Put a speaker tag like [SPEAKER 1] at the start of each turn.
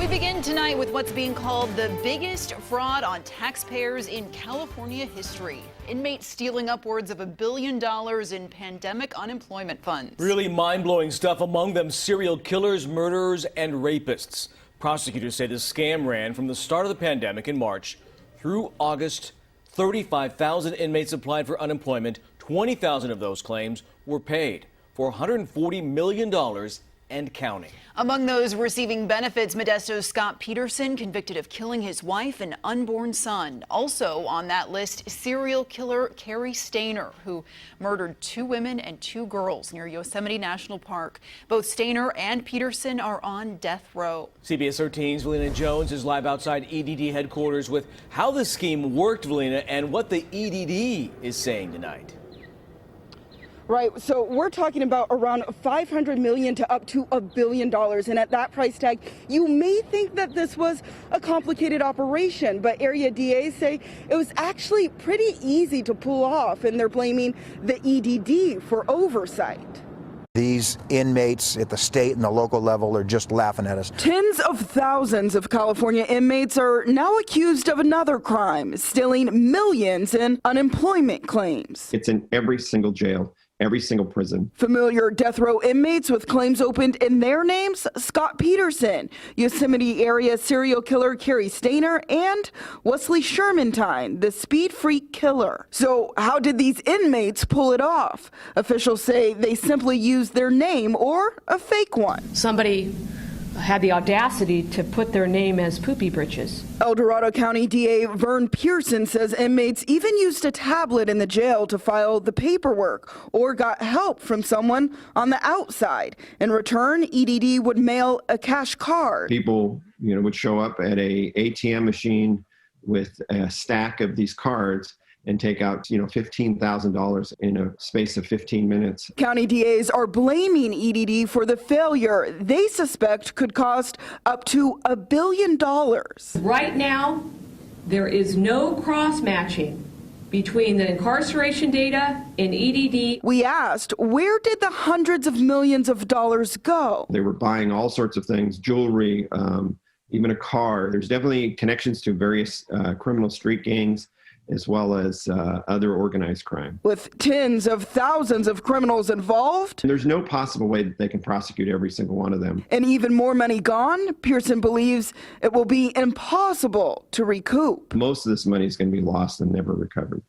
[SPEAKER 1] We begin tonight with what's being called the biggest fraud on taxpayers in California history. Inmates stealing upwards of $1 billion in pandemic unemployment funds.
[SPEAKER 2] Really mind-blowing stuff, among them serial killers, murderers, and rapists. Prosecutors say the scam ran from the start of the pandemic in March through August. 35,000 inmates applied for unemployment. 20,000 of those claims were paid for $140 million and counting.
[SPEAKER 1] Among those receiving benefits, Modesto's Scott Peterson, convicted of killing his wife and unborn son. Also on that list, serial killer Cary Stayner, who murdered 2 women and 2 girls near Yosemite National Park. Both Stayner and Peterson are on death row.
[SPEAKER 2] CBS 13's Valina Jones is live outside EDD headquarters with how the scheme worked, Valina, and what the EDD is saying tonight.
[SPEAKER 3] Right, so we're talking about around $500 million to up to $1 billion. And at that price tag, you may think that this was a complicated operation, but area DAs say it was actually pretty easy to pull off, and they're blaming the EDD for oversight.
[SPEAKER 4] These inmates at the state and the local level are just laughing at us.
[SPEAKER 3] Tens of thousands of California inmates are now accused of another crime, stealing millions in unemployment claims.
[SPEAKER 5] It's in every single jail, every single prison.
[SPEAKER 3] Familiar death row inmates with claims opened in their names: Scott Peterson, Yosemite area serial killer Cary Stayner, and Wesley Shermantine, the speed freak killer. So how did these inmates pull it off? Officials say they simply used their name or a fake one.
[SPEAKER 6] Somebody had the audacity to put their name as Poopy Britches.
[SPEAKER 3] El Dorado County DA Vern Pearson says inmates even used a tablet in the jail to file the paperwork or got help from someone on the outside. In return, EDD would mail a cash card.
[SPEAKER 5] People, would show up at a ATM machine with a stack of these cards and take out, $15,000 in a space of 15 minutes.
[SPEAKER 3] County DAs are blaming EDD for the failure they suspect could cost up to $1 billion.
[SPEAKER 6] Right now, there is no cross-matching between the incarceration data and EDD.
[SPEAKER 3] We asked, where did the hundreds of millions of dollars go?
[SPEAKER 5] They were buying all sorts of things, jewelry, even a car. There's definitely connections to various criminal street gangs, as well as other organized crime.
[SPEAKER 3] With tens of thousands of criminals involved,
[SPEAKER 5] there's no possible way that they can prosecute every single one of them.
[SPEAKER 3] And even more money gone, Pearson believes it will be impossible to recoup.
[SPEAKER 5] Most of this money is going to be lost and never recovered.